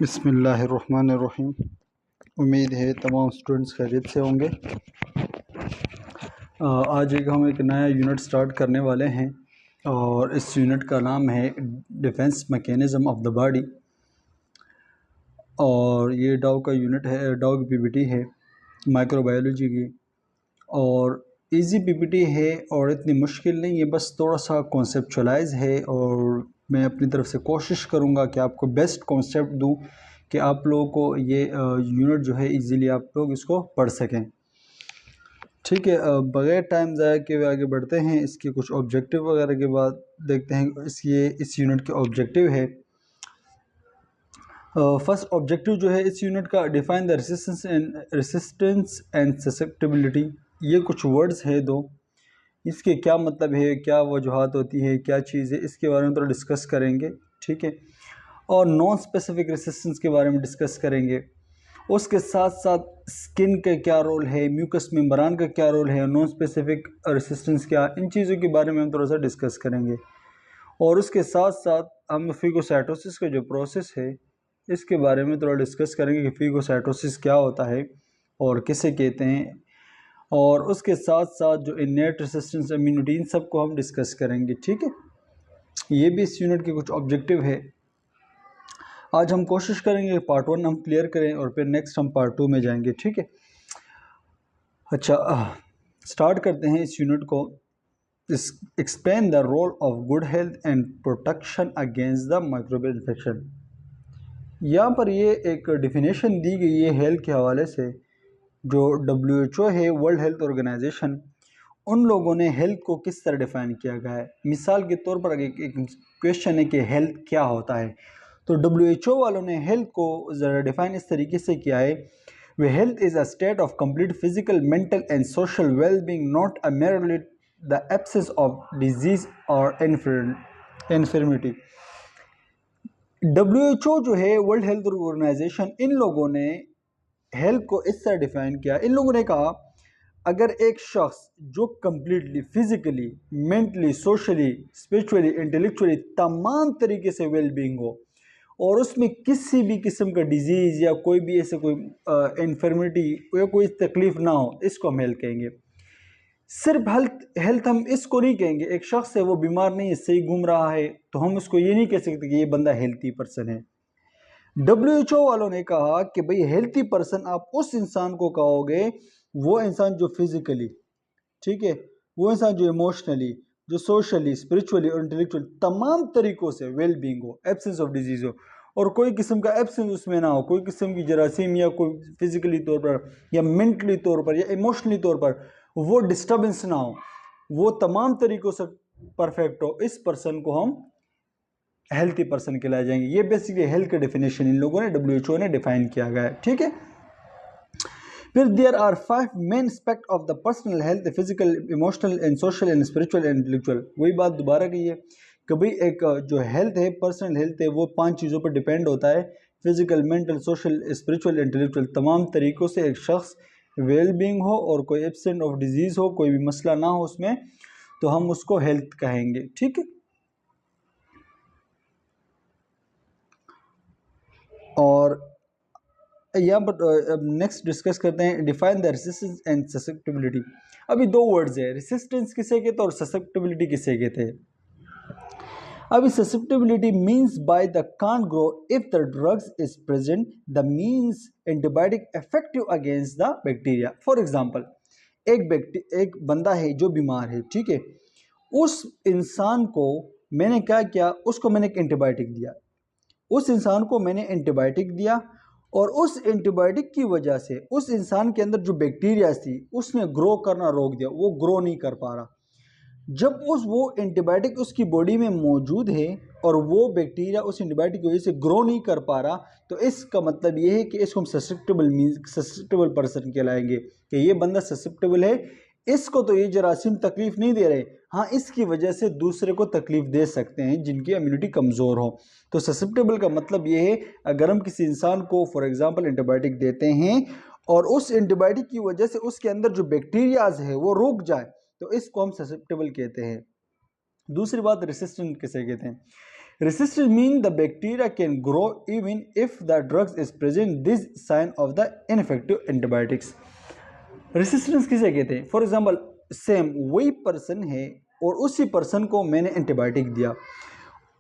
बिस्मिल्लाहिर्रहमानिर्रहीम। उम्मीद है तमाम स्टूडेंट्स खैरियत से होंगे। आज हम एक नया यूनिट स्टार्ट करने वाले हैं और इस यूनिट का नाम है defence mechanism of the body. और ये डाउ का यूनिट है, डाउ की पीपीटी है माइक्रोबायोलॉजी की, और इजी पीपीटी है और इतनी मुश्किल नहीं है, बस थोड़ा सा कॉन्सेप्चुअलाइज है। और मैं अपनी तरफ से कोशिश करूँगा कि आपको बेस्ट कॉन्सेप्ट दूँ कि आप लोगों को ये यूनिट जो है इजीली आप लोग इसको पढ़ सकें। ठीक है, बगैर टाइम ज़ाया के आगे बढ़ते हैं। इसके कुछ ऑब्जेक्टिव वगैरह के बाद देखते हैं इस यूनिट के ऑब्जेक्टिव है। फर्स्ट ऑब्जेक्टिव जो है इस यूनिट का, define the resistance and susceptibility. ये कुछ वर्ड्स है दो, इसके क्या मतलब है, क्या वजूहात होती है, क्या चीज़ है, इसके बारे में थोड़ा डिस्कस करेंगे। ठीक है, और नॉन स्पेसिफिक रेसिस्टेंस के बारे में डिस्कस करेंगे। उसके साथ साथ स्किन का क्या रोल है, म्यूकस मेम्ब्रेन का क्या रोल है, नॉन स्पेसिफिक रेसिस्टेंस क्या, इन चीज़ों के बारे में हम थोड़ा सा डिस्कस करेंगे। और उसके साथ साथ हम फिगोसाइटोसिस का जो प्रोसेस है इसके बारे में थोड़ा डिस्कस करेंगे कि फिगोसाइटोसिस क्या होता है और किसे कहते हैं। और उसके साथ साथ जो इनेट रेसिस्टेंस, इम्यूनिटी, इन सब को हम डिस्कस करेंगे। ठीक है, ये भी इस यूनिट के कुछ ऑब्जेक्टिव है। आज हम कोशिश करेंगे पार्ट 1 हम क्लियर करें और फिर नेक्स्ट हम पार्ट 2 में जाएंगे। ठीक है, अच्छा स्टार्ट करते हैं इस यूनिट को। Explain the role of good health and protection against the microbial infection. यहाँ पर ये एक डिफिनेशन दी गई है हेल्थ के हवाले से। जो WHO है, वर्ल्ड हेल्थ ऑर्गेनाइजेशन, उन लोगों ने हेल्थ को किस तरह डिफ़ाइन किया गया है। मिसाल के तौर पर एक क्वेश्चन है कि हेल्थ क्या होता है, तो WHO वालों ने हेल्थ को ज़रा डिफ़ाइन इस तरीके से किया है, वे health is a state of complete physical, mental and social well being, not a merely the absence of disease और इन्फर्मिटी। WHO जो है, वर्ल्ड हेल्थ ऑर्गेनाइजेशन, इन लोगों ने हेल्थ को इस तरह डिफाइन किया। इन लोगों ने कहा अगर एक शख्स जो completely physically, mentally, socially, spiritually, intellectually तमाम तरीके से वेल बीइंग हो और उसमें किसी भी किस्म का डिजीज़ या कोई भी ऐसे कोई इन्फर्मिटी या कोई तकलीफ ना हो, इसको हम हेल्थ कहेंगे। सिर्फ हेल्थ हम इसको नहीं कहेंगे, एक शख्स है वो बीमार नहीं है, सही घूम रहा है, तो हम उसको ये नहीं कह सकते कि ये बंदा हेल्थी पर्सन है। WHO वालों ने कहा कि भाई हेल्थी पर्सन आप उस इंसान को कहोगे, वो इंसान जो फिजिकली, ठीक है, वो इंसान जो इमोशनली, जो सोशली, स्पिरिचुअली और इंटेलेक्चुअली तमाम तरीकों से वेल बीइंग हो, एब्सेंस ऑफ डिजीज हो, और कोई किस्म का एब्सेंस उसमें ना हो, कोई किस्म की जरासीम या कोई फिजिकली तौर पर या मेंटली तौर पर या इमोशनली तौर पर वो डिस्टर्बेंस ना हो, वो तमाम तरीकों से परफेक्ट हो, इस पर्सन को हम हेल्थी पर्सन कहलाए जाएंगे। ये बेसिकली हेल्थ का डेफिनेशन इन लोगों ने, WHO ने डिफाइन किया गया है। ठीक है, फिर there are 5 main aspect of the personal health, physical, emotional and social and spiritual and intellectual. वही बात दोबारा की है कि भाई एक जो हेल्थ है, पर्सनल हेल्थ है, वो 5 चीज़ों पर डिपेंड होता है, physical, mental, social, spiritual, intellectual, तमाम तरीक़ों से एक शख्स वेल बींग हो और कोई एब्सेंट ऑफ डिजीज़ हो, कोई भी मसला ना हो उसमें, तो हम उसको हेल्थ कहेंगे। ठीक है, और यहाँ पर नेक्स्ट डिस्कस करते हैं, define the resistance and susceptibility. अभी दो वर्ड्स है, रेसिस्टेंस किसे कहते हैं और ससेप्टिबिलिटी किसे कहते हैं। अभी susceptibility means by the can't grow if the drugs is present, the means antibiotic effective against the bacteria. For example, एक बंदा है जो बीमार है, ठीक है, उस इंसान को मैंने क्या किया, उसको मैंने एक एंटीबायोटिक दिया, उस इंसान को मैंने एंटीबायोटिक दिया और उस एंटीबायोटिक की वजह से उस इंसान के अंदर जो बैक्टीरिया थी उसने ग्रो करना रोक दिया, वो ग्रो नहीं कर पा रहा। जब वो एंटीबायोटिक उसकी बॉडी में मौजूद है और वो बैक्टीरिया उस एंटीबायोटिक की वजह से ग्रो नहीं कर पा रहा, तो इसका मतलब ये है कि इसको हम ससेप्टेबल पर्सन कहलाएंगे कि ये बंदा ससेप्टेबल है, इसको तो ये जरासीम तकलीफ नहीं दे रहे, हाँ इसकी वजह से दूसरे को तकलीफ दे सकते हैं जिनकी इम्यूनिटी कमज़ोर हो। तो ससेप्टेबल का मतलब ये है, अगर हम किसी इंसान को फॉर एग्जांपल एंटीबायोटिक देते हैं और उस एंटीबायोटिक की वजह से उसके अंदर जो बैक्टीरियाज है वो रुक जाए, तो इसको हम ससेप्टेबल कहते हैं। दूसरी बात, रेसिस्टेंट किसे कहते हैं। Resistance mean the bacteria can grow even if the drugs is present. This sign of the ineffective antibiotics. Resistance किसे कहते हैं? फॉर एग्जाम्पल सेम वही पर्सन है और उसी पर्सन को मैंने एंटीबायोटिक दिया,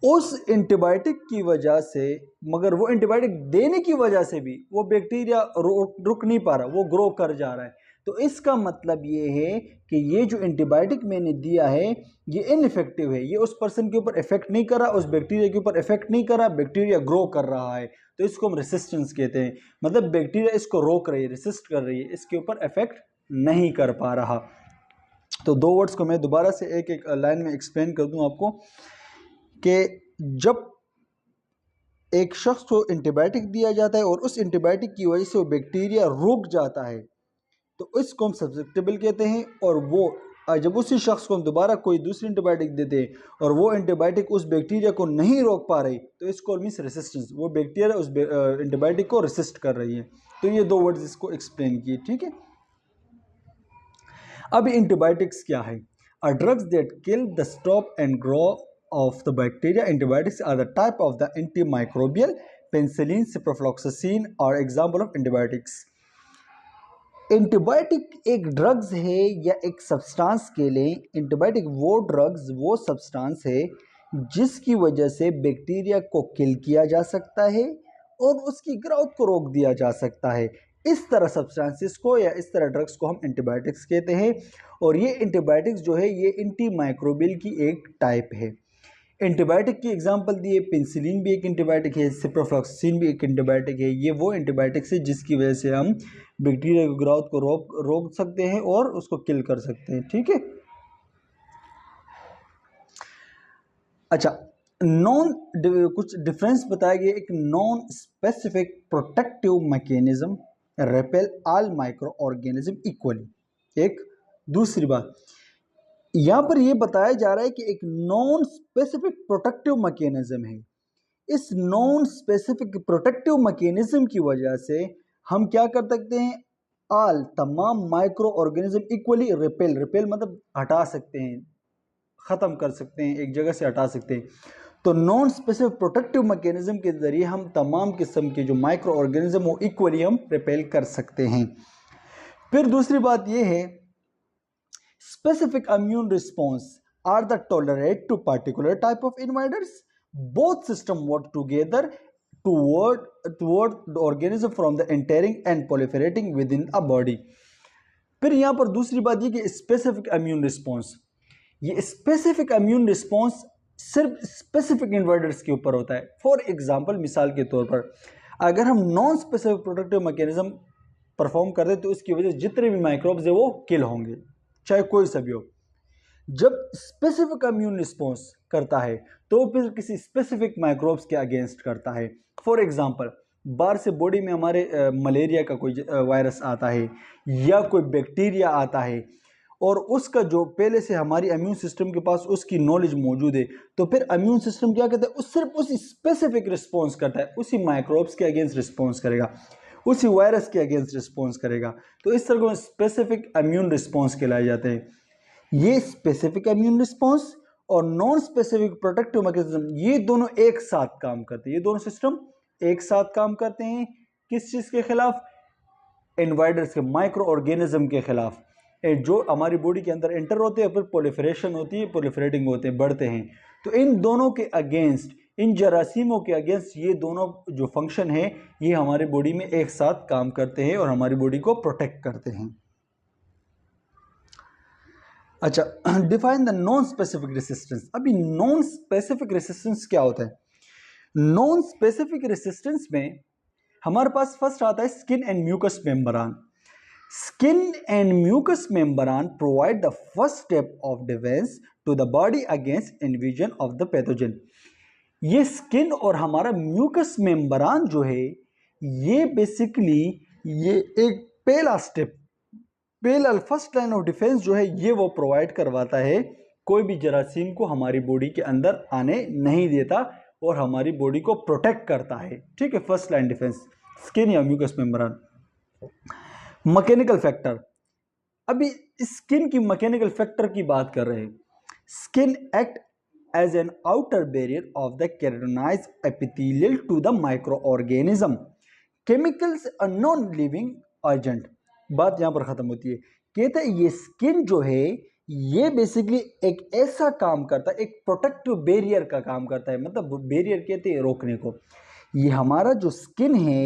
उस एंटीबायोटिक की वजह से, मगर वो एंटीबायोटिक देने की वजह से भी वो बैक्टीरिया रुक नहीं पा रहा, वो ग्रो कर जा रहा है। तो इसका मतलब ये है कि ये जो एंटीबायोटिक मैंने दिया है ये इनइफेक्टिव है, ये उस पर्सन के ऊपर इफेक्ट नहीं कर रहा, उस बैक्टीरिया के ऊपर इफेक्ट नहीं कर रहा, बैक्टीरिया ग्रो कर रहा है। तो इसको हम रेसिस्टेंस कहते हैं, मतलब बैक्टीरिया इसको रोक रही है, रेसिस्ट कर रही है, इसके ऊपर इफेक्ट नहीं कर पा रहा। तो दो वर्ड्स को मैं दोबारा से एक एक लाइन में एक्सप्लेन कर दूं आपको कि जब एक शख्स को एंटीबायोटिक दिया जाता है और उस एंटीबायोटिक की वजह से वो बैक्टीरिया रुक जाता है तो इसको हम सब्जेक्टेबल कहते हैं। और वो जब उसी शख्स को हम दोबारा कोई दूसरी एंटीबायोटिक देते हैं और वो एंटीबायोटिक उस बैक्टीरिया को नहीं रोक पा रही तो इसको मीन्स रेसिस्टेंस, वो बैक्टीरिया उस एंटीबायोटिक को रेसिस्ट कर रही है। तो ये दो वर्ड्स इसको एक्सप्लेन किए, ठीक है। अब एंटीबायोटिक्स क्या है? Drugs that kill the stop and grow of the bacteria. Antibiotics are the type of the antimicrobial. Penicillin, ciprofloxacin are example of antibiotics. Antibiotic एक ड्रग्स है या एक सब्सटेंस के लिए एंटीबायोटिक वो ड्रग्स वो सब्सटेंस है जिसकी वजह से बैक्टीरिया को किल किया जा सकता है और उसकी ग्रोथ को रोक दिया जा सकता है। इस तरह सब्सटेंसेस को या इस तरह ड्रग्स को हम एंटीबायोटिक्स कहते हैं। और ये एंटीबायोटिक्स जो है ये एंटीमाइक्रोबियल की एक टाइप है। एंटीबायोटिक की एग्जांपल दिए, पेनिसिलिन भी एक एंटीबायोटिक है, सिप्रोफ्लॉक्सिसिन भी एक एंटीबायोटिक है। ये वो एंटीबायोटिक्स है जिसकी वजह से हम बैक्टीरिया की ग्रोथ को रोक सकते हैं और उसको किल कर सकते हैं, ठीक है। अच्छा, कुछ डिफरेंस बताया गया। एक non specific protective mechanism repel all micro organism equally. एक दूसरी बात यहां पर यह बताया जा रहा है कि एक नॉन स्पेसिफिक प्रोटेक्टिव मैकेनिज्म है। इस नॉन स्पेसिफिक प्रोटेक्टिव मैकेनिज्म की वजह से हम क्या कर सकते हैं? ऑल तमाम micro organism equally repel, repel मतलब हटा सकते हैं, खत्म कर सकते हैं, एक जगह से हटा सकते हैं। तो नॉन स्पेसिफिक प्रोटेक्टिव मैकेनिज्म के जरिए हम तमाम किस्म के जो माइक्रो ऑर्गेनिज्म वो इक्वली हम रिपेल कर सकते हैं। फिर दूसरी बात यह है specific immune response are the tolerate to particular type of invaders. Both system work together toward the organism from the entering and proliferating within a body. फिर यहाँ पर दूसरी बात ये कि स्पेसिफिक इम्यून रिस्पॉन्स, ये स्पेसिफिक इम्यून रिस्पॉन्स सिर्फ specific inverters के ऊपर होता है। फॉर एग्जांपल, मिसाल के तौर पर अगर हम non specific protective mechanism perform कर दे तो इसकी वजह से जितने भी माइक्रोब्स है वो किल होंगे, चाहे कोई सा भी हो। जब स्पेसिफिक इम्यून रिस्पॉन्स करता है तो फिर किसी स्पेसिफिक माइक्रोब्स के अगेंस्ट करता है। फॉर एग्जांपल, बाहर से बॉडी में हमारे मलेरिया का कोई वायरस आता है या कोई बैक्टीरिया आता है और उसका जो पहले से हमारी इम्यून सिस्टम के पास उसकी नॉलेज मौजूद है, तो फिर इम्यून सिस्टम क्या कहता है? उस सिर्फ उसी स्पेसिफिक रिस्पॉन्स करता है, उसी माइक्रोब्स के अगेंस्ट रिस्पॉन्स करेगा, उसी वायरस के अगेंस्ट रिस्पॉन्स करेगा। तो इस तरह को स्पेसिफिक इम्यून रिस्पॉन्स कहलाए जाते हैं। ये स्पेसिफिक इम्यून रिस्पॉन्स और नॉन स्पेसिफिक प्रोटेक्टिव मैकेनिज्म ये दोनों एक साथ काम करते हैं, ये दोनों सिस्टम एक साथ काम करते हैं। किस चीज़ के खिलाफ? इन्वाइडर्स के, माइक्रो ऑर्गेनिज्म के खिलाफ, जो हमारी बॉडी के अंदर एंटर होते हैं, फिर प्रोलिफरेशन होती है, प्रोलिफरेटिंग होते हैं, बढ़ते हैं। तो इन दोनों के अगेंस्ट, इन जरासीमों के अगेंस्ट ये दोनों जो फंक्शन है ये हमारी बॉडी में एक साथ काम करते हैं और हमारी बॉडी को प्रोटेक्ट करते हैं। अच्छा, define the non specific resistance. अभी नॉन स्पेसिफिक रेसिस्टेंस क्या होता है? नॉन स्पेसिफिक रेसिस्टेंस में हमारे पास फर्स्ट आता है skin and mucous membrane. Skin and mucous membrane provide the first step of defense to the body against invasion of the pathogen. ये skin और हमारा म्यूकस मेम्ब्रेन जो है ये बेसिकली ये एक पहला स्टेप, पहला फर्स्ट लाइन ऑफ डिफेंस जो है ये वो प्रोवाइड करवाता है, कोई भी जरासीम को हमारी बॉडी के अंदर आने नहीं देता और हमारी बॉडी को प्रोटेक्ट करता है। ठीक है, फर्स्ट लाइन डिफेंस स्किन या म्यूकस मेम्ब्रेन। मैकेनिकल फैक्टर, अभी स्किन की मैकेनिकल फैक्टर की बात कर रहे हैं। Skin act as an outer barrier of the keratinized epithelial to the microorganism. Chemicals a non-living agent. बात यहाँ पर खत्म होती है। कहते हैं ये स्किन जो है ये बेसिकली एक ऐसा काम करता है, एक प्रोटेक्टिव बैरियर का काम करता है, मतलब बैरियर कहते हैं रोकने को। ये हमारा जो स्किन है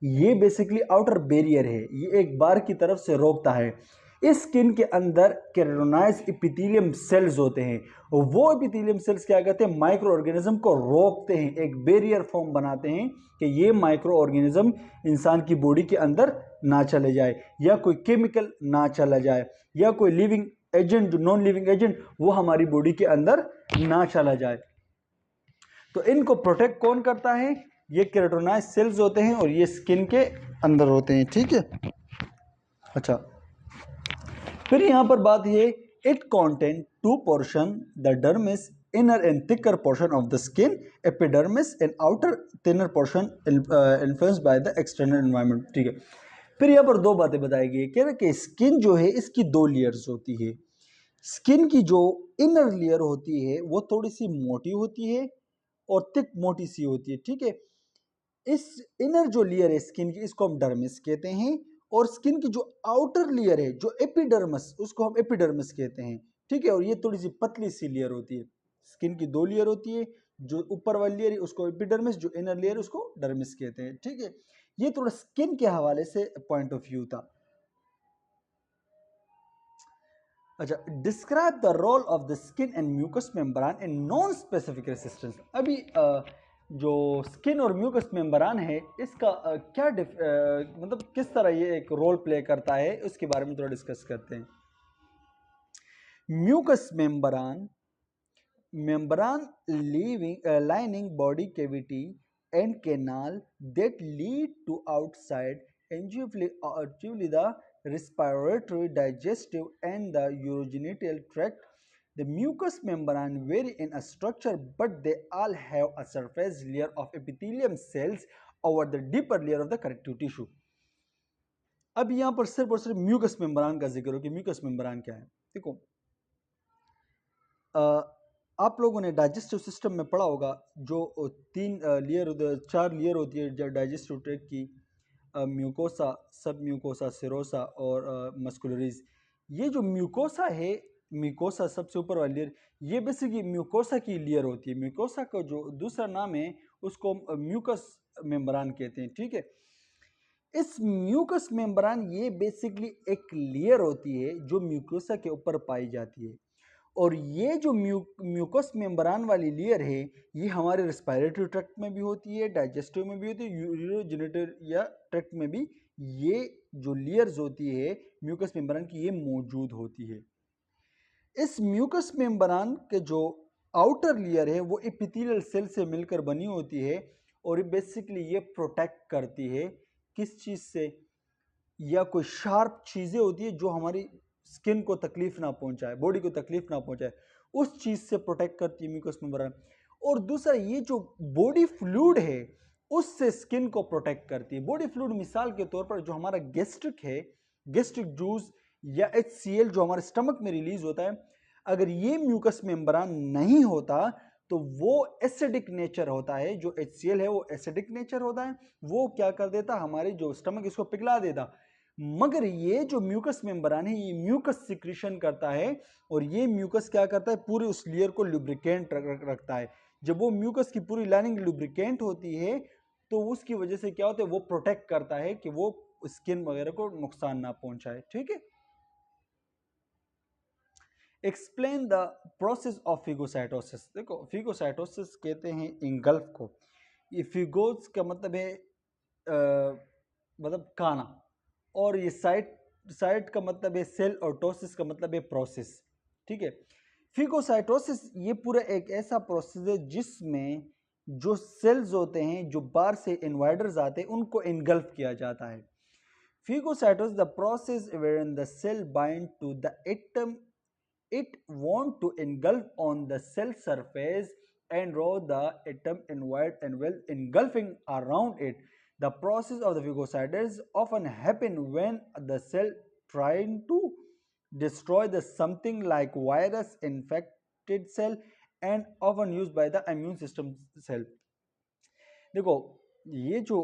ये बेसिकली आउटर बैरियर है, ये एक बार की तरफ से रोकता है। इस स्किन के अंदर केराटिनाइज्ड एपिथेलियम सेल्स होते हैं और वो एपिथेलियम सेल्स क्या करते हैं, माइक्रो ऑर्गेनिज्म को रोकते हैं, एक बैरियर फॉर्म बनाते हैं कि ये माइक्रो ऑर्गेनिज्म इंसान की बॉडी के अंदर ना चले जाए, या कोई केमिकल ना चला जाए, या कोई लिविंग एजेंट जो नॉन लिविंग एजेंट वो हमारी बॉडी के अंदर ना चला जाए। तो इनको प्रोटेक्ट कौन करता है, ये केराटिनाइज्ड सेल्स होते हैं और ये स्किन के अंदर होते हैं। ठीक है, अच्छा फिर यहां पर बात है, it contain to portion, the dermis inner and thicker portion of the skin, epidermis and outer thinner portion influenced by the external environment. ठीक है, फिर यहाँ पर दो बातें बताई गई, कह रहे कि स्किन जो है इसकी दो लेयर्स होती है। स्किन की जो इनर लेयर होती है वो थोड़ी सी मोटी होती है और थिक मोटी सी होती है। ठीक है, इस इनर जो लेयर है स्किन की इसको हम डर्मिस कहते हैं, और स्किन की जो आउटर लेयर है जो एपिडर्मिस उसको हम एपिडर्मिस कहते हैं। ठीक है, और ये थोड़ी सी पतली सी लेयर होती है। स्किन की दो लेयर होती है, जो ऊपर वाली लेयर है उसको एपिडर्मिस, जो इनर लेयर उसको डर्मिस कहते हैं। ठीक है, ये थोड़ा स्किन के हवाले से पॉइंट ऑफ व्यू था। अच्छा, describe the role of the skin and mucous membrane in non specific resistance. अभी जो स्किन और म्यूकस मेम्ब्रेन है इसका क्या मतलब किस तरह ये एक रोल प्ले करता है उसके बारे में थोड़ा डिस्कस करते हैं। Mucous membrane lining body cavity and canal that lead to outside, including the respiratory, digestive and the urogenital tract. The mucous membrane vary in a structure, but they all have a surface layer of epithelium cells over the deeper layer of the connective tissue. अब यहाँ पर सिर्फ और सिर्फ mucus membrane का जिक्र हो कि म्यूकस मेम्ब्रेन क्या है। देखो, आप लोगों ने डाइजेस्टिव सिस्टम में पढ़ा होगा, जो तीन लेयर, चार लेयर होती है डाइजेस्टिव ट्रैक्ट की, म्यूकोसा, सब म्यूकोसा, सिरोसा और मस्कुलरीज। ये जो म्यूकोसा है, म्यूकोसा सबसे ऊपर वाली लेयर, ये बेसिकली म्यूकोसा की लेयर होती है। म्यूकोसा का जो दूसरा नाम है उसको म्यूकस मेम्ब्रेन कहते हैं। ठीक है, इस म्यूकस मेम्ब्रेन ये बेसिकली एक लेयर होती है जो म्यूकोसा के ऊपर पाई जाती है, और ये जो म्यूकस मेम्ब्रेन वाली लेयर है ये हमारे रेस्पिरेटरी ट्रैक्ट में भी होती है, डाइजेस्टिव में भी होती है, यूरोजेनिटल या ट्रैक्ट में भी ये जो लेयर्स होती है म्यूकस मेम्ब्रेन की ये मौजूद होती है। इस म्यूकस मेम्ब्रेन के जो आउटर लेयर है वो एपिथेलियल सेल से मिलकर बनी होती है, और बेसिकली ये प्रोटेक्ट करती है किस चीज़ से, या कोई शार्प चीज़ें होती है जो हमारी स्किन को तकलीफ ना पहुंचाए, बॉडी को तकलीफ ना पहुंचाए, उस चीज़ से प्रोटेक्ट करती है म्यूकस मेम्ब्रेन। और दूसरा ये जो बॉडी फ्लूइड है उससे स्किन को प्रोटेक्ट करती है। बॉडी फ्लूइड मिसाल के तौर पर जो हमारा गैस्ट्रिक है, गैस्ट्रिक जूस या HCl जो हमारे स्टमक में रिलीज होता है, अगर ये म्यूकस मेम्ब्रेन नहीं होता तो वो एसिडिक नेचर होता है, जो HCl है वो एसिडिक नेचर होता है, वो क्या कर देता, हमारे जो स्टमक इसको पिघला देता। मगर ये जो म्यूकस मेम्ब्रेन है ये म्यूकस सिक्रीशन करता है, और ये म्यूकस क्या करता है, पूरी उस लेयर को लुब्रिकेंट रखता है। जब वो म्यूकस की पूरी लाइनिंग लुब्रिकेंट होती है तो उसकी वजह से क्या होता है, वो प्रोटेक्ट करता है कि वो स्किन वगैरह को नुकसान ना पहुंचाए। ठीक है, एक्सप्लेन द प्रोसेस ऑफ फिगोसाइटोसिस। देखो, फिगोसाइटोसिस कहते हैं इंगल्फ को। ये फिगोस का मतलब है मतलब खाना, और ये साइट का मतलब है सेल, और टोसिस का मतलब है प्रोसेस। ठीक है, फिगोसाइटोसिस ये पूरा एक ऐसा प्रोसेस है जिसमें जो सेल्स होते हैं जो बाहर से इन्वाइडर्स आते हैं उनको इनगल्फ किया जाता है। Phagocytosis the process wherein the cell bind to the atom it want to engulf on the cell surface and draw the atom inward, and while engulfing around it, the process of the phagocytosis often happen when the cell trying to destroy the something like virus infected cell and often used by the immune system cell. देखो ये जो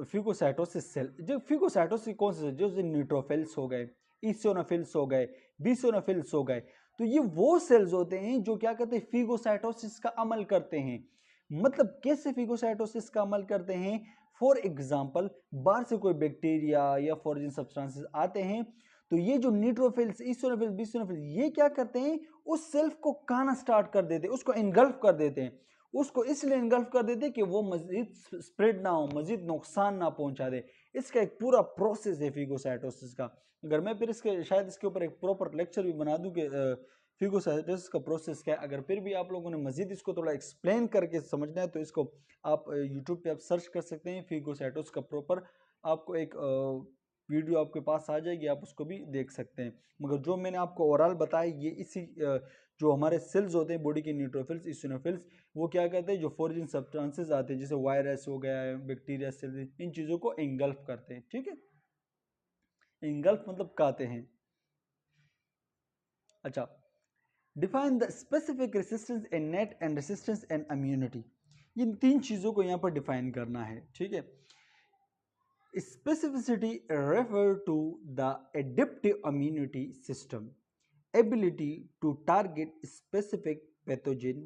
फिगोसाइटोसिस cell, जो फिगोसाइटोसिस कौन से जो neutrophils हो गए, इसिनोफिल्स हो गए, बीसिनोफिल्स हो गए, तो ये वो सेल्स होते हैं जो क्या करते हैं, फिगोसाइटोसिस का अमल करते हैं। मतलब कैसे फिगोसाइटोसिस का अमल करते हैं? फॉर एग्जांपल बाहर से कोई बैक्टीरिया या फॉरेन सब्सटेंसेस आते हैं, तो ये जो न्यूट्रोफिल्स, इसिनोफिल्स, बीसिनोफिल्स, ये क्या करते हैं, उस सेल्फ को खाना स्टार्ट कर देते हैं, उसको इनगल्फ कर देते हैं। उसको इसलिए इनगल्फ कर देते कि वो मजीद स्प्रेड ना हो, मजीद नुकसान ना पहुंचा दे। इसका एक पूरा प्रोसेस है फिगोसाइटोसिस का। अगर मैं फिर इसके शायद इसके ऊपर एक प्रॉपर लेक्चर भी बना दूं कि फिगोसाइटोसिस का प्रोसेस क्या है। अगर फिर भी आप लोगों ने मजीद इसको थोड़ा एक्सप्लेन करके समझना है तो इसको आप यूट्यूब पे आप सर्च कर सकते हैं, फिगोसाइटोसिस का प्रॉपर आपको एक वीडियो आपके पास आ जाएगी, आप उसको भी देख सकते हैं। मगर जो मैंने आपको ओवरऑल बताया ये इसी जो हमारे सेल्स होते हैं बॉडी के न्यूट्रोफिल्स, इसिनोफिल्स, वो क्या कहते हैं, जो फॉरेन सब्सटेंसेस आते हैं जैसे वायरस हो गया है, बैक्टीरिया सेल, इन चीज़ों को इंगल्फ करते हैं। ठीक है, इंगल्फ मतलब काते हैं। अच्छा, define the specific resistance innate and resistance and immunity. इन तीन चीज़ों को यहाँ पर डिफाइन करना है। ठीक है, specificity refer to the adaptive immunity system ability to target specific pathogen,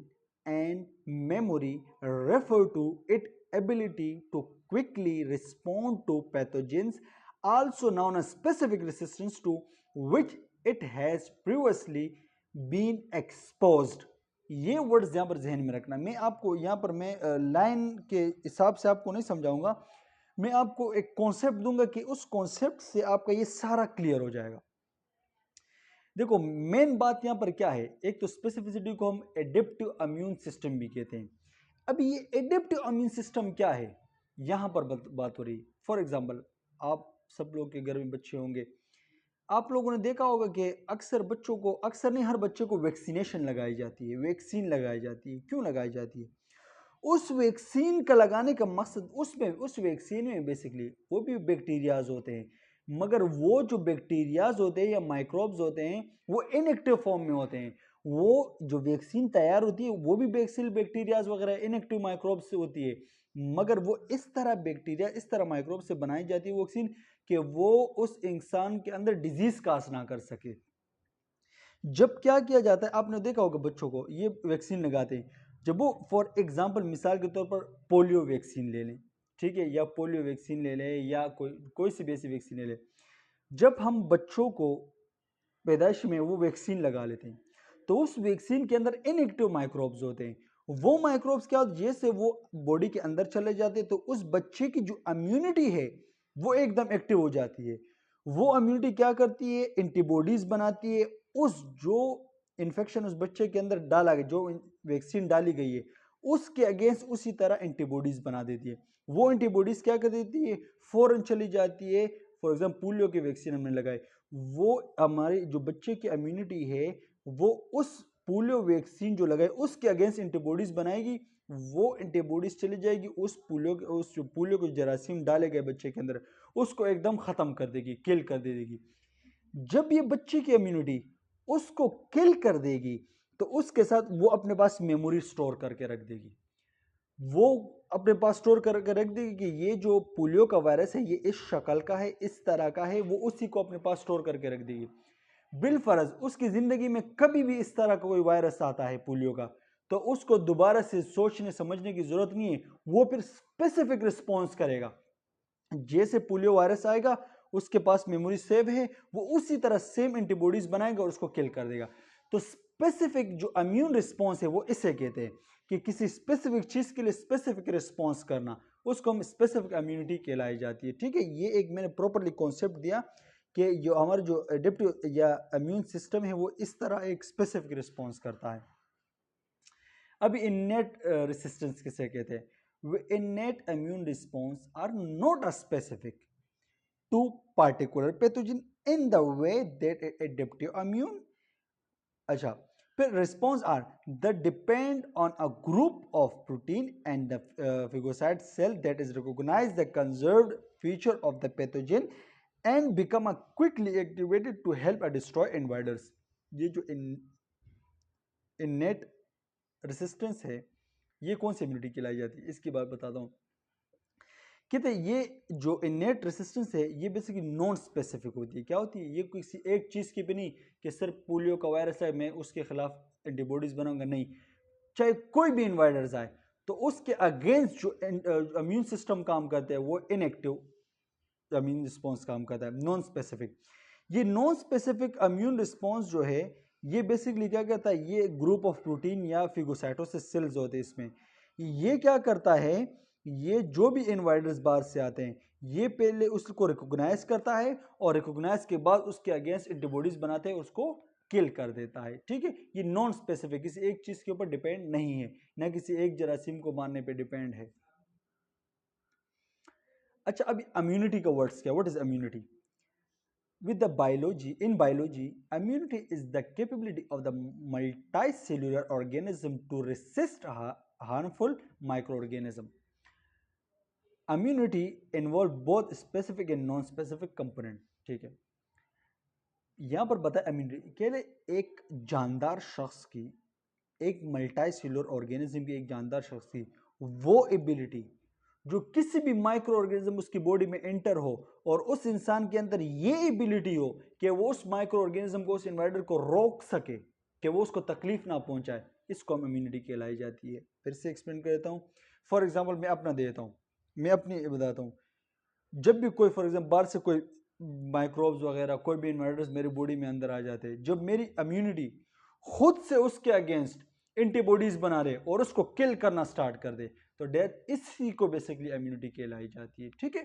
and memory refer to its ability to quickly respond to pathogens, also known as specific resistance to which it has previously been exposed। ये words यहाँ पर जहन में रखना। मैं आपको यहाँ पर मैं लाइन के हिसाब से आपको नहीं समझाऊंगा, मैं आपको एक कॉन्सेप्ट दूंगा कि उस कॉन्सेप्ट से आपका ये सारा क्लियर हो जाएगा। देखो मेन बात यहां पर क्या है, एक तो स्पेसिफिसिटी को हम एडेप्टिव इम्यून सिस्टम भी कहते हैं। अभी ये एडेप्टिव इम्यून सिस्टम क्या है, यहां पर बात हो रही है। फॉर एग्जांपल आप सब लोग के घर में बच्चे होंगे, आप लोगों ने देखा होगा कि अक्सर बच्चों को, अक्सर नहीं हर बच्चे को वैक्सीनेशन लगाई जाती है, वैक्सीन लगाई जाती है। क्यों लगाई जाती है? उस वैक्सीन का लगाने का मकसद, उसमें उस वैक्सीन में बेसिकली वो भी बैक्टीरियाज होते हैं, मगर वो जो बैक्टीरियाज होते हैं या माइक्रोब्स होते हैं वो इनएक्टिव फॉर्म में होते हैं। वो जो वैक्सीन तैयार होती है वो भी बेसिल बैक्टीरियाज वगैरह इनएक्टिव माइक्रोब्स से होती है, मगर वो इस तरह बैक्टीरिया, इस तरह माइक्रोब से बनाई जाती है वैक्सीन कि वो उस इंसान के अंदर डिजीज काज ना कर सके। जब क्या किया जाता है, आपने देखा होगा बच्चों को ये वैक्सीन लगाते हैं, जब वो फॉर एग्जांपल मिसाल के तौर पर पोलियो वैक्सीन ले लें, ठीक है, या पोलियो वैक्सीन ले लें या कोई सी भी ऐसी वैक्सीन ले लें, जब हम बच्चों को पैदाइश में वो वैक्सीन लगा लेते हैं तो उस वैक्सीन के अंदर इनएक्टिव माइक्रोब्स होते हैं। वो माइक्रोब्स क्या होते हैं, जैसे वो बॉडी के अंदर चले जाते हैं तो उस बच्चे की जो इम्यूनिटी है वो एकदम एक्टिव हो जाती है। वो इम्यूनिटी क्या करती है, एंटीबॉडीज बनाती है। उस जो इन्फेक्शन उस बच्चे के अंदर डाला गया, जो वैक्सीन डाली गई है उसके अगेंस्ट उसी तरह एंटीबॉडीज बना देती है। वो एंटीबॉडीज क्या कर देती है, फौरन चली जाती है। फॉर एग्जाम्पल पोलियो की वैक्सीन हमने लगाई, वो हमारे जो बच्चे की इम्यूनिटी है वो उस पोलियो वैक्सीन जो लगाए उसके अगेंस्ट एंटीबॉडीज बनाएगी। वो एंटीबॉडीज चली जाएगी उस पोलियो को जरासीम डाले गए बच्चे के अंदर, उसको एकदम खत्म कर देगी, किल कर दे देगी। जब ये बच्चे की इम्यूनिटी उसको किल कर देगी तो उसके साथ वो अपने पास मेमोरी स्टोर करके रख देगी। वो अपने पास स्टोर करके रख देगी कि ये जो पोलियो का वायरस है ये इस शक्ल का है, इस तरह का है, वो उसी को अपने पास स्टोर करके रख देगी। बिलफर्ज उसकी जिंदगी में कभी भी इस तरह का कोई वायरस आता है पोलियो का, तो उसको दोबारा से सोचने समझने की जरूरत नहीं है, वो फिर स्पेसिफिक रिस्पॉन्स करेगा। जैसे पोलियो वायरस आएगा उसके पास मेमोरी सेव है, वो उसी तरह सेम एंटीबॉडीज बनाएगा और उसको किल कर देगा। तो स्पेसिफिक जो इम्यून रिस्पॉन्स है वो इसे कहते हैं कि किसी स्पेसिफिक चीज के लिए स्पेसिफिक रिस्पॉन्स करना, उसको हम स्पेसिफिक इम्यूनिटी कहलाई जाती है। ठीक है, ये एक मैंने प्रॉपरली कॉन्सेप्ट दिया कि जो हमारा जो एडेप्टिव या इम्यून सिस्टम है वो इस तरह एक स्पेसिफिक रिस्पॉन्स करता है। अभी इनेट रेसिस्टेंस किसे कहते हैं? innate immune response are not specific to particular pathogen in the way that adaptive immune, अच्छा, फिर response are that depend on a group of protein and the phagocyte cell that is recognize the conserved feature of the pathogen and become a quickly activated to help a destroy invaders। ये जो innate resistance है, ये कौन सी immunity कहलाई जाती है, इसकी बात बताता हूँ। कहते हैं ये जो इनेट रेसिस्टेंस है ये बेसिकली नॉन स्पेसिफिक होती है। क्या होती है? ये किसी एक चीज़ की भी नहीं कि सिर्फ पोलियो का वायरस है मैं उसके खिलाफ एंटीबॉडीज बनाऊंगा, नहीं, चाहे कोई भी इन्वायरस आए तो उसके अगेंस्ट जो इम्यून सिस्टम काम करते हैं वो इनएक्टिव इम्यून रिस्पॉन्स काम करता है, नॉन स्पेसिफिक। ये नॉन स्पेसिफिक इम्यून रिस्पॉन्स जो है ये बेसिकली क्या कहता है, ये ग्रुप ऑफ प्रोटीन या फिगोसाइटोसिस सेल्स होते हैं इसमें। ये क्या करता है, ये जो भी इनवाइडर्स बाहर से आते हैं ये पहले उसको रिकॉग्नाइज करता है और रिकॉग्नाइज के बाद उसके अगेंस्ट एंटीबॉडीज बनाते हैं, उसको किल कर देता है। ठीक है, ये नॉन स्पेसिफिक, किसी एक चीज के ऊपर डिपेंड नहीं है, ना किसी एक जरासीम को मारने पे डिपेंड है। अच्छा, अभी इम्यूनिटी का वर्ड्स क्या, what is immunity? With the biology, in biology, immunity is the capability of the multicellular organism to resist harmful microorganism. Immunity involve both specific and non-specific component. ठीक है, यहां पर बताया इम्यूनिटी केवल एक जानदार शख्स की, एक मल्टीसेलुलर ऑर्गेनिज्म की, एक जानदार शख्स की वो एबिलिटी जो किसी भी माइक्रो ऑर्गेनिज्म उसकी बॉडी में एंटर हो और उस इंसान के अंदर ये एबिलिटी हो कि वो उस माइक्रो ऑर्गेनिज्म को, उस इन्वाइडर को रोक सके, कि वो उसको तकलीफ ना पहुंचाए, इसको हम इम्यूनिटी कहलाई जाती है। फिर से एक्सप्लेन कर देता हूं। फॉर एग्जाम्पल मैं अपना देता हूं, मैं अपनी बताता हूं। जब भी कोई फॉर एग्जाम्पल बाहर से कोई माइक्रोब्स वगैरह कोई भी इन्वाइडर्स मेरी बॉडी में अंदर आ जाते हैं, जब मेरी इम्यूनिटी खुद से उसके अगेंस्ट एंटीबॉडीज बना रहे और उसको किल करना स्टार्ट कर दे तो डेथ, इसी को बेसिकली इम्यूनिटी कहलाई जाती है। ठीक है,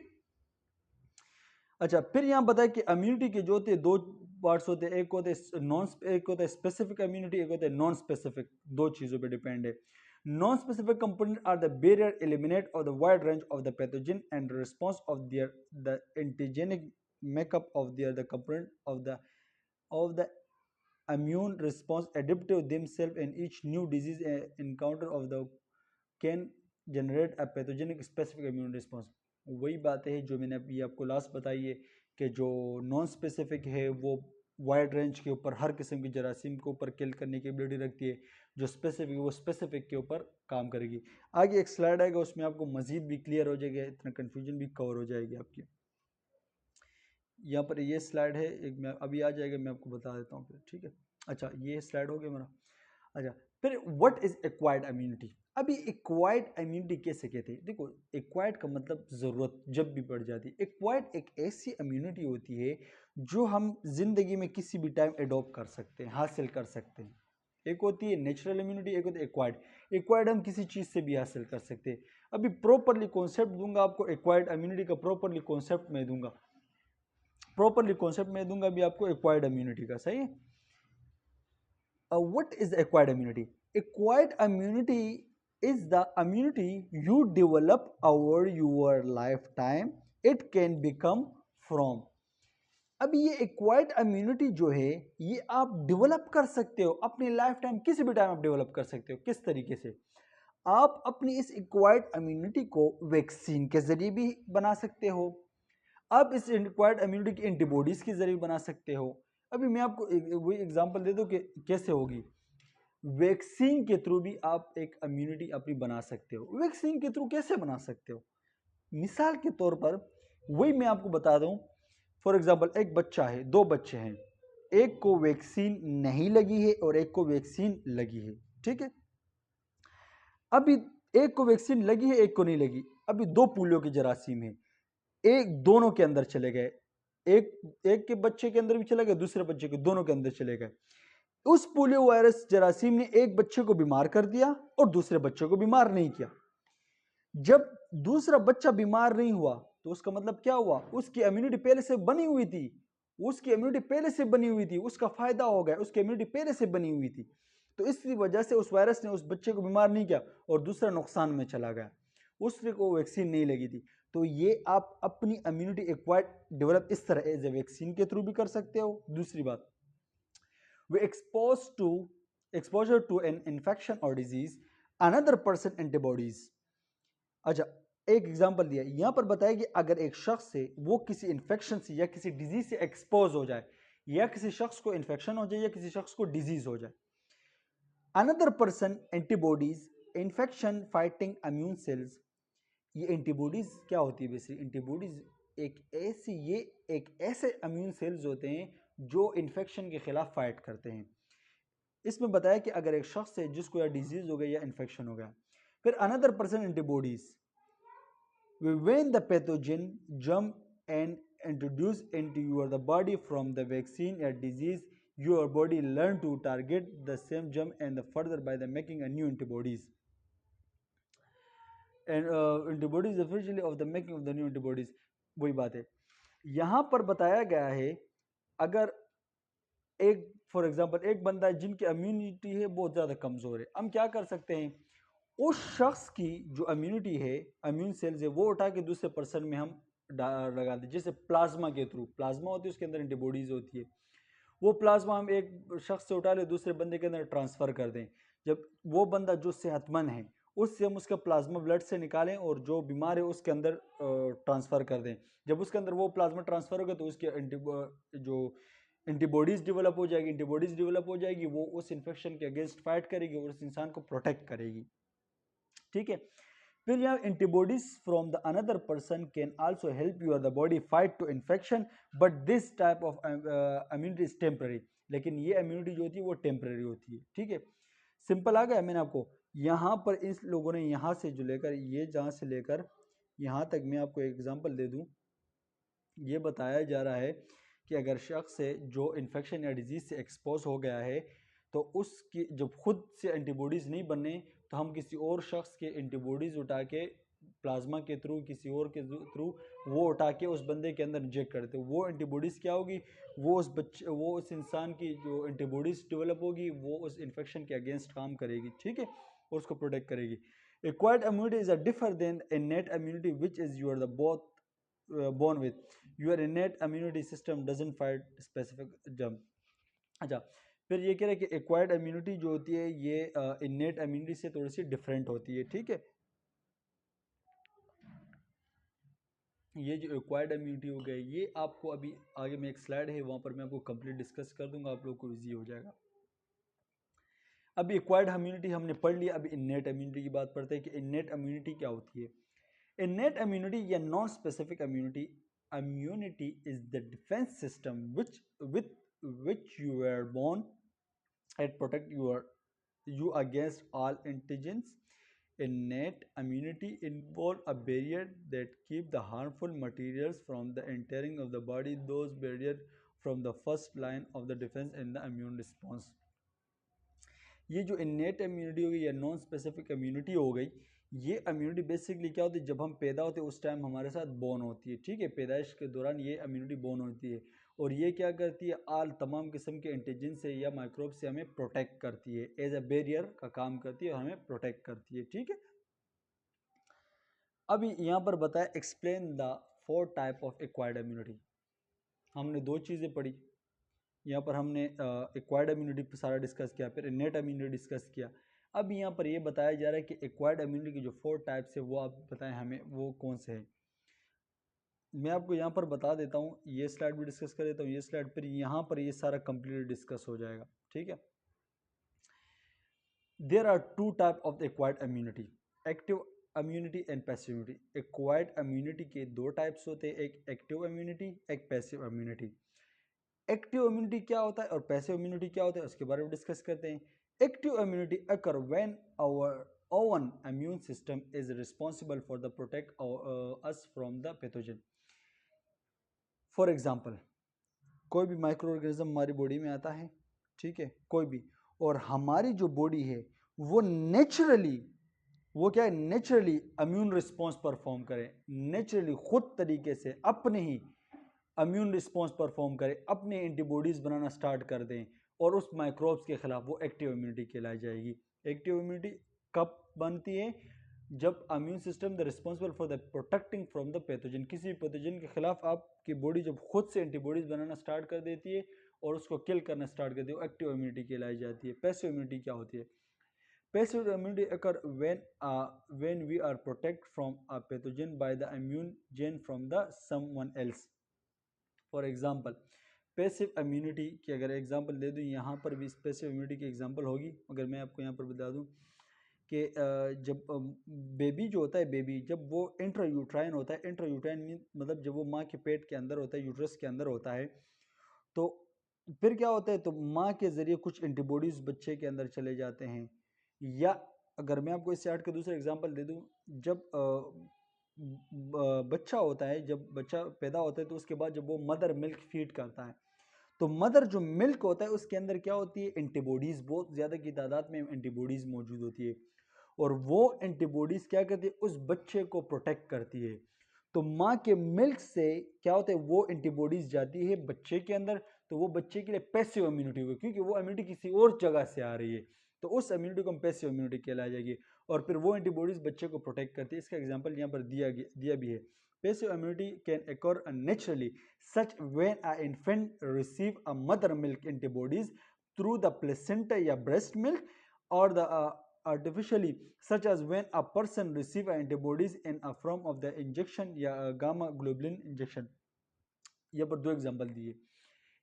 अच्छा फिर यहां बताया कि इम्यूनिटी के जो होते हैं दो पार्ट्स होते हैं, एक होते हैं एक होता है स्पेसिफिक इम्यूनिटी, एक होता है नॉन स्पेसिफिक। दो चीजों पे डिपेंड है। Non specific component are the barrier eliminate of the wide range of the pathogen and response of there the antigenic makeup of the component of the immune response adaptive themselves in each new disease encounter of the can generate a pathogenic specific immune response। वही बात है जो मैंने अभी आपको last बताई है कि जो नॉन स्पेसिफिक है वो वाइड रेंज के ऊपर हर किस्म की जरासीम के ऊपर किल करने की एबिलिटी रखती है, जो स्पेसिफिक वो स्पेसिफिक के ऊपर काम करेगी। आगे एक स्लाइड आएगा उसमें आपको मजीद भी क्लियर हो जाएगा, इतना कन्फ्यूजन भी कवर हो जाएगी आपकी। यहाँ पर ये स्लाइड है एक, मैं अभी आ जाएगा, मैं आपको बता देता हूँ फिर। ठीक है, अच्छा ये स्लाइड हो गया मेरा। अच्छा फिर व्हाट इज एक्वायर्ड इम्यूनिटी? अभी एक्वायर्ड इम्यूनिटी कैसे कहते हैं? देखो एक्वायर्ड का मतलब जरूरत जब भी पड़ जाती है। एक्वायर्ड एक ऐसी इम्यूनिटी होती है जो हम जिंदगी में किसी भी टाइम एडॉप्ट कर सकते हैं, हासिल कर सकते हैं। एक होती है नेचुरल इम्यूनिटी, एक होती है एक्वायर्ड। एक्वायर्ड हम किसी चीज से भी हासिल कर सकते हैं। अभी प्रॉपरली कॉन्सेप्ट दूंगा आपको, एक्वायर्ड इम्यूनिटी का प्रॉपरली कॉन्सेप्ट मैं दूंगा, प्रॉपरली कॉन्सेप्ट में दूंगा भी आपको एक्वायर्ड इम्यूनिटी का। सही है, what is acquired immunity? Acquired immunity is the immunity you develop over your life time, it can become from. अभी ये एक्वायर्ड इम्यूनिटी जो है ये आप डेवलप कर सकते हो अपनी लाइफ टाइम, किसी भी टाइम आप डेवलप कर सकते हो। किस तरीके से? आप अपनी इस एक्वायर्ड इम्यूनिटी को वैक्सीन के जरिए भी बना सकते हो, आप इस एक्वायर्ड इम्यूनिटी की एंटीबॉडीज के जरिए बना सकते हो। अभी मैं आपको वही एग्जांपल दे दूं कि कैसे होगी। वैक्सीन के थ्रू भी आप एक इम्यूनिटी अपनी बना सकते हो। वैक्सीन के थ्रू कैसे बना सकते हो? मिसाल के तौर पर वही मैं आपको बता दूं, फॉर एग्जांपल एक बच्चा है, दो बच्चे हैं, एक को वैक्सीन नहीं लगी है और एक को वैक्सीन लगी है। ठीक है, अभी एक को वैक्सीन लगी है एक को नहीं लगी। अभी दो पोलियो की जरासीम है, एक दोनों के अंदर चले गए, एक के बच्चे के अंदर भी चले गए, दूसरे बच्चे के, दोनों के अंदर चले गए। उस पोलियो वायरस जरासीम ने एक बच्चे को बीमार कर दिया और दूसरे बच्चे को बीमार नहीं किया। जब दूसरा बच्चा बीमार नहीं हुआ तो उसका मतलब क्या हुआ? उसकी इम्यूनिटी पहले से बनी हुई थी, उसकी इम्यूनिटी पहले से बनी हुई थी, उसका फायदा हो गया, उसकी इम्यूनिटी पहले से बनी हुई थी। तो इसी वजह से उस वायरस ने उस बच्चे को बीमार नहीं किया और दूसरा नुकसान में चला गया, उससे को वैक्सीन नहीं लगी थी। तो ये आप अपनी इम्यूनिटी एक्वायर्ड डेवलप इस तरह एज ए वैक्सीन के थ्रू भी कर सकते हो। दूसरी बात, वे एक्सपोजर टू एन इन्फेक्शन और डिजीज अनदर पर्सन एंटीबॉडीज। अच्छा एक एग्जांपल दिया यहां पर बताया कि अगर एक शख्स से वो किसी इन्फेक्शन से या किसी डिजीज से एक्सपोज हो जाए, या किसी शख्स को इन्फेक्शन हो जाए या किसी शख्स को डिजीज हो जाए, another person antibodies infection fighting immune cells. ये एंटीबॉडीज क्या होती है बेसिकली? एंटीबॉडीज एक ऐसे इम्यून सेल्स होते हैं जो इन्फेक्शन के खिलाफ फाइट करते हैं। इसमें बताया कि अगर एक शख्स है जिसको या डिजीज हो गया या इन्फेक्शन हो गया, फिर another person antibodies when the pathogen jump and introduce into your the body from the vaccine or disease, your body learn to target the same germ and the further by the making a new antibodies and antibodies officially of the making of the new antibodies। वही बात है यहाँ पर बताया गया है। अगर एक फॉर एग्जांपल एक बंदा है जिनकी इम्यूनिटी है बहुत ज़्यादा कमज़ोर है, हम क्या कर सकते हैं? उस शख्स की जो इम्यूनिटी है, इम्यून सेल्स है, वो उठा के दूसरे पर्सन में हम लगा दें, जैसे प्लाज्मा के थ्रू। प्लाज्मा होती है, उसके अंदर एंटीबॉडीज होती है। वो प्लाज्मा हम एक शख्स से उठा ले दूसरे बंदे के अंदर ट्रांसफ़र कर दें। जब वो बंदा जो सेहतमंद है उससे हम उसका प्लाज्मा ब्लड से निकालें और जो बीमार है उसके अंदर ट्रांसफ़र कर दें। जब उसके अंदर वो प्लाज्मा ट्रांसफ़र होगा तो उसके जो एंटीबॉडीज़ डेवलप हो जाएगी। एंटीबॉडीज़ डेवलप हो जाएगी, वो उस इन्फेक्शन के अगेंस्ट फाइट करेगी और उस इंसान को प्रोटेक्ट करेगी। ठीक है। फिर यहाँ antibodies from the another person can also help your the body fight to infection, but this type of immunity is temporary. लेकिन ये इम्यूनिटी जो होती है वो टेम्पररी होती है। ठीक है, सिंपल आ गया। मैंने आपको यहाँ पर इस लोगों ने यहाँ से जो लेकर ये जहाँ से लेकर यहाँ तक मैं आपको एग्जांपल दे दूँ। ये बताया जा रहा है कि अगर शख्स है जो इन्फेक्शन या डिजीज़ से एक्सपोज हो गया है तो उसकी जब खुद से एंटीबॉडीज़ नहीं बने तो हम किसी और शख्स के एंटीबॉडीज़ उठा के प्लाज्मा के थ्रू किसी और के थ्रू वो उठा के उस बंदे के अंदर इंजेक्ट करते। वो एंटीबॉडीज़ क्या होगी? वो उस इंसान की जो एंटीबॉडीज़ डेवलप होगी वो उस इन्फेक्शन के अगेंस्ट काम करेगी। ठीक है, और उसको प्रोटेक्ट करेगी। Acquired immunity is a differ than innate immunity which is your the both born with। your innate immunity system doesn't fight specific germ। अच्छा, फिर ये कह रहे हैं कि एक्वायर्ड इम्यूनिटी जो होती है ये इनेट इम्यूनिटी से थोड़ी सी डिफरेंट होती है। ठीक है, ये जो एक्वायर्ड इम्यूनिटी हो गई ये आपको अभी आगे में एक स्लाइड है वहाँ पर मैं आपको कंप्लीट डिस्कस कर दूंगा, आप लोग को ईजी हो जाएगा। अभी एक्वायर्ड इम्यूनिटी हमने पढ़ लिया, अभी इनेट इम्यूनिटी की बात पढ़ते हैं कि इनेट इम्यूनिटी क्या होती है। Innate immunity या non-specific immunity, immunity is the defense system with which you were born and protect you against all antigens। Innate immunity involve a barrier that keep the harmful materials from the entering of the body, those barriers from the first line of the defense in the immune response। ये जो innate immunity हो गई या non specific immunity हो गई, ये immunity basically क्या होती है? जब हम पैदा होते हैं उस टाइम हमारे साथ बोर्न होती है। ठीक है, पैदाइश के दौरान ये इम्यूनिटी बोर्न होती है और ये क्या करती है? आल तमाम किस्म के एंटीजन से या माइक्रोब से हमें प्रोटेक्ट करती है, एज अ बैरियर का काम करती है और हमें प्रोटेक्ट करती है। ठीक है, अभी यहाँ पर बताया explain the 4 type of acquired immunity. हमने 2 चीज़ें पढ़ी यहाँ पर, हमने एक्वायर्ड इम्यूनिटी पर सारा डिस्कस किया, फिर इनेट इम्यूनिटी डिस्कस किया। अब यहाँ पर ये बताया जा रहा है कि एक्वायर्ड इम्यूनिटी की जो 4 टाइप्स है वो आप बताएं हमें वो कौन से हैं। मैं आपको यहाँ पर बता देता हूँ, ये स्लाइड भी डिस्कस कर देता हूँ, ये स्लाइड पर यहाँ पर ये सारा कंप्लीट डिस्कस हो जाएगा। ठीक है, there are 2 type of acquired immunity, active immunity and passive immunity. Acquired immunity के 2 टाइप्स होते हैं, एक एक्टिव इम्यूनिटी, एक पैसिव इम्यूनिटी। एक्टिव इम्यूनिटी क्या होता है और पैसिव इम्यूनिटी क्या होता है उसके बारे में डिस्कस करते हैं। Active immunity occur when our own immune system is responsible for the protect us from the pathogen. For example, कोई भी माइक्रो ऑर्गेनिज्म हमारी बॉडी में आता है, ठीक है, कोई भी, और हमारी जो बॉडी है वो नेचुरली, वो क्या है, नेचुरली इम्यून रिस्पॉन्स परफॉर्म करे, नेचुरली खुद तरीके से अपने ही इम्यून रिस्पॉन्स परफॉर्म करें, अपने एंटीबॉडीज़ बनाना स्टार्ट कर दें और उस माइक्रोब्स के खिलाफ, वो एक्टिव इम्यूनिटी कहलाई जाएगी। एक्टिव इम्यूनिटी कब बनती है? जब immune system the responsible for the protecting from the pathogen, किसी पैथोजन के खिलाफ आपकी बॉडी जब खुद से एंटीबॉडीज़ बनाना स्टार्ट कर देती है और उसको किल करना स्टार्ट कर देती है, एक्टिव इम्यूनिटी कहलाई जाती है। पैसिव इम्यूनिटी क्या होती है? Passive immunity occur when we are protected from a pathogen by the immune gene from the someone else। For example, passive immunity की अगर एग्जांपल दे दूं, यहाँ पर भी पैसिव इम्यूनिटी की एग्जांपल होगी। अगर मैं आपको यहाँ पर बता दूं कि जब बेबी जो होता है, बेबी जब वो इंट्रायूट्राइन होता है, इंट्रायूट्राइन मतलब जब वो माँ के पेट के अंदर होता है, यूट्रस के अंदर होता है, तो फिर क्या होता है, तो माँ के ज़रिए कुछ एंटीबॉडीज़ बच्चे के अंदर चले जाते हैं। या अगर मैं आपको इससे हट के दूसरा एग्जांपल दे दूं, जब बच्चा होता है, जब बच्चा पैदा होता है तो उसके बाद जब वो मदर मिल्क फीड करता है, तो मदर जो मिल्क होता है उसके अंदर क्या होती है, एंटीबॉडीज़, बहुत ज़्यादा की तादाद में एंटीबॉडीज़ मौजूद होती है। और वो एंटीबॉडीज़ क्या करती है, उस बच्चे को प्रोटेक्ट करती है। तो माँ के मिल्क से क्या होता है, वो एंटीबॉडीज़ जाती है बच्चे के अंदर, तो वो बच्चे के लिए पैसिव इम्यूनिटी होगी, क्योंकि वो इम्यूनिटी किसी और जगह से आ रही है, तो उस इम्यूनिटी को हम पैसिव इम्यूनिटी कहलाई जाएगी। और फिर वो एंटीबॉडीज़ बच्चे को प्रोटेक्ट करती है। इसका एग्जाम्पल यहाँ पर दिया भी है। Passive immunity can occur naturally such when a infant receive a mother milk antibodies through the placenta या breast milk, or the artificially such as when a person receive antibodies in a form of the injection या gamma globulin injection। यहाँ पर दो example दिए।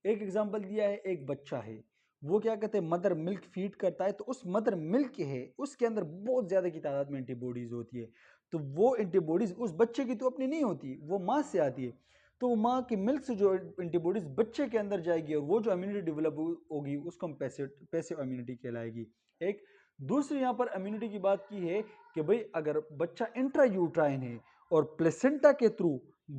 एक example दिया है, एक बच्चा है, वो क्या कहते हैं, मदर मिल्क फीड करता है, तो उस मदर मिल्क है उसके अंदर बहुत ज़्यादा की तादाद में एंटीबॉडीज़ होती है। तो वो एंटीबॉडीज़ उस बच्चे की तो अपनी नहीं होती, वो माँ से आती है। तो वो माँ की मिल्क से जो एंटीबॉडीज़ बच्चे के अंदर जाएगी और वो जो इम्यूनिटी डेवलप होगी उसको हम पैसिव इम्यूनिटी कहलाएगी। एक दूसरी यहाँ पर इम्यूनिटी की बात की है कि भाई अगर बच्चा इंट्रायूट्राइन है और प्लेसेंटा के थ्रू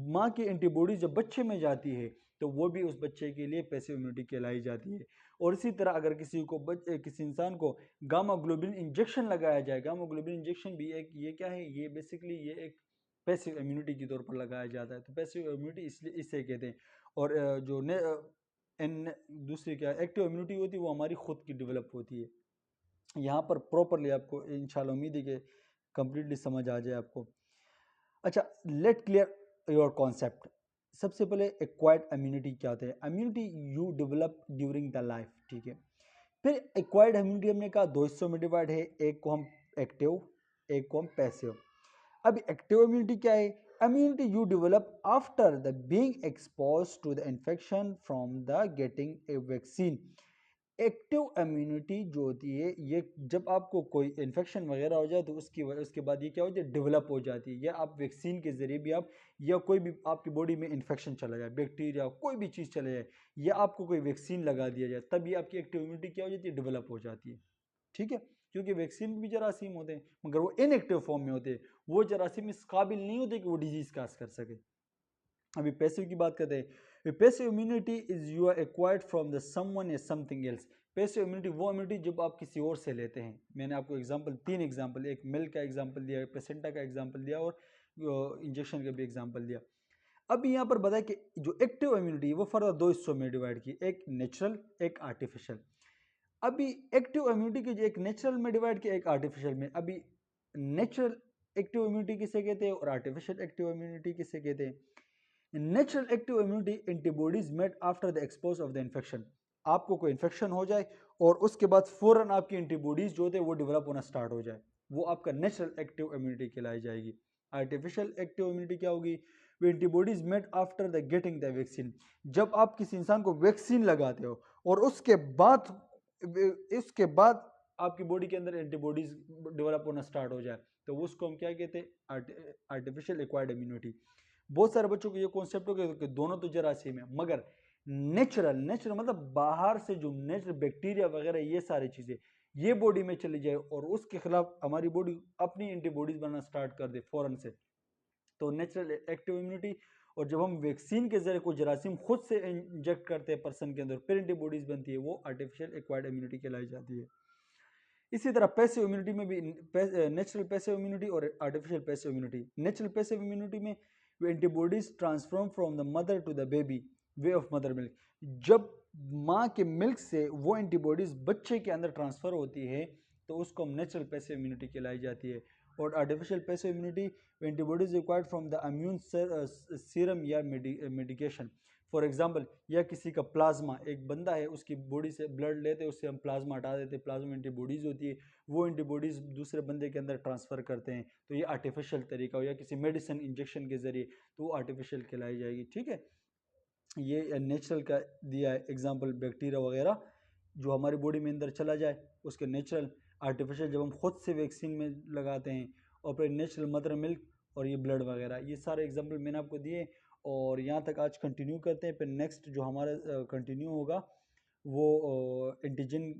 माँ की एंटीबॉडीज जब बच्चे में जाती है, तो वो भी उस बच्चे के लिए पैसिव इम्यूनिटी कहलाई जाती है। और इसी तरह अगर किसी इंसान को गामा ग्लोबुलिन इंजेक्शन लगाया जाए, गामा ग्लोबुलिन इंजेक्शन भी एक, ये क्या है, ये बेसिकली ये एक पैसिव इम्यूनिटी के तौर पर लगाया जाता है। तो पैसिव इम्यूनिटी इसलिए इसे कहते हैं। और जो दूसरी क्या एक्टिव इम्यूनिटी होती है, वो हमारी खुद की डेवलप होती है। यहाँ पर प्रॉपरली आपको इंशाल्लाह उम्मीद है कि कंप्लीटली समझ आ जाए आपको। अच्छा, लेट क्लियर योर कॉन्सेप्ट। सबसे पहले एक्वायर्ड इम्यूनिटी क्या होता है। Immunity you develop during the life, ठीक है। फिर एक्वायर्ड इम्यूनिटी हमने कहा दो हिस्सों में डिवाइड है, एक को हम एक्टिव, एक को हम पैसिव। अब एक्टिव इम्यूनिटी क्या है, immunity you develop after the being expose to the infection from the getting a vaccine. Active immunity जो होती है, ये जब आपको कोई इन्फेक्शन वगैरह हो जाए तो उसके बाद ये क्या होती है, डेवलप हो जाती है। या आप वैक्सीन के ज़रिए भी आप, या कोई भी आपकी बॉडी में इन्फेक्शन चला जाए, बैक्टीरिया कोई भी चीज़ चले जाए, या आपको कोई वैक्सीन लगा दिया जाए, तब ये आपकी एक्टिव इम्यूनिटी क्या हो जाती है, डेवलप हो जाती है। ठीक है, क्योंकि वैक्सीन भी जरासीम होते हैं मगर वो इनएक्टिव फॉर्म में होते हैं, वो जरासीम इस काबिल नहीं होते कि वो डिजीज़ काज कर सके। अभी पैसिव की बात करते हैं। Passive immunity is you are acquired from the someone या समथिंग एल्स। पैसिव इम्यूनिटी वो इम्यूनिटी जब आप किसी और से लेते हैं। मैंने आपको एग्जांपल, तीन एग्जांपल, एक मिल्क का एग्जांपल दिया, प्लेसेंटा का एग्जांपल दिया और इंजेक्शन का भी एग्जांपल दिया। अब यहाँ पर बताया कि जो एक्टिव इम्यूनिटी है वो फर्दर दो हिस्सों में डिवाइड की, एक नेचुरल, एक आर्टिफिशियल। अभी एक्टिव इम्यूनिटी की जो एक नेचुरल में डिवाइड किया, एक आर्टिफिशियल में। अभी नेचुरल एक्टिव इम्यूनिटी किसे कहते हैं और आर्टिफिशियल एक्टिव इम्यूनिटी किसे कहते हैं। Natural active immunity antibodies made after the expose of the infection. आपको कोई इन्फेक्शन हो जाए और उसके बाद फौरन आपकी एंटीबॉडीज जो होते हैं वो डेवलप होना स्टार्ट हो जाए, वो आपका नेचुरल एक्टिव इम्यूनिटी कहलाई जाएगी। आर्टिफिशियल एक्टिव इम्यूनिटी क्या होगी, वो antibodies made after the getting the vaccine. जब आप किसी इंसान को वैक्सीन लगाते हो और उसके बाद आपकी बॉडी के अंदर एंटीबॉडीज डेवलप होना स्टार्ट हो जाए, तो उसको हम क्या कहते हैं, आर्टिफिशियल एक्वायर्ड इम्यूनिटी। बहुत सारे बच्चों को ये कॉन्सेप्ट हो गया कि दोनों तो जरासीम है, मगर नेचुरल मतलब बाहर से जो नेचुरल बैक्टीरिया वगैरह ये सारी चीज़ें ये बॉडी में चली जाए और उसके खिलाफ हमारी बॉडी अपनी एंटीबॉडीज बनना स्टार्ट कर दे फौरन से, तो नेचुरल एक्टिव इम्यूनिटी। और जब हम वैक्सीन के जरिए कोई जरासीम खुद से इंजेक्ट करते हैं पर्सन के अंदर, फिर एंटीबॉडीज बनती है, वो आर्टिफिशियल एक्वायर्ड इम्यूनिटी कहलाई जाती है। इसी तरह पैसिव इम्यूनिटी में भी नेचुरल पैसिव इम्यूनिटी और artificial passive immunity. Natural passive immunity में antibodies transform from the mother to the baby way of mother milk. जब माँ के मिल्क से वो एंटीबॉडीज बच्चे के अंदर ट्रांसफर होती है, तो उसको हम नेचुरल पैसिव इम्यूनिटी कहलाई जाती है। और artificial passive immunity antibodies required from the immune serum या मेडिकेशन। फॉर एग्जाम्पल, या किसी का प्लाज्मा, एक बंदा है उसकी बॉडी से ब्लड लेते हैं, उससे हम प्लाज्मा हटा देते हैं, प्लाज्मा एंटीबॉडीज़ होती है, वो एंटीबॉडीज़ दूसरे बंदे के अंदर ट्रांसफ़र करते हैं, तो ये आर्टिफिशियल तरीका हो। या किसी मेडिसिन इंजेक्शन के ज़रिए, तो वो आर्टिफिशियल कहलाई जाएगी। ठीक है, ये नेचुरल का दिया है एग्जांपल, बैक्टीरिया वगैरह जो हमारी बॉडी में अंदर चला जाए उसके नेचुरल। आर्टिफिशियल जब हम खुद से वैक्सीन में लगाते हैं, और फिर नेचुरल मदर मिल्क और ये ब्लड वगैरह, ये सारे एग्जांपल मैंने आपको दिए। और यहाँ तक आज कंटिन्यू करते हैं, फिर नेक्स्ट जो हमारा कंटिन्यू होगा वो एंटीजन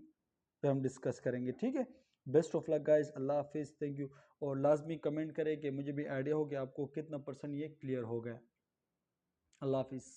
पे हम डिस्कस करेंगे, ठीक है। बेस्ट ऑफ लक गाइस, अल्लाह हाफिज़, थैंक यू। और लाजमी कमेंट करें कि मुझे भी आइडिया हो कि आपको कितना % ये क्लियर हो गया। अल्लाह हाफिज़।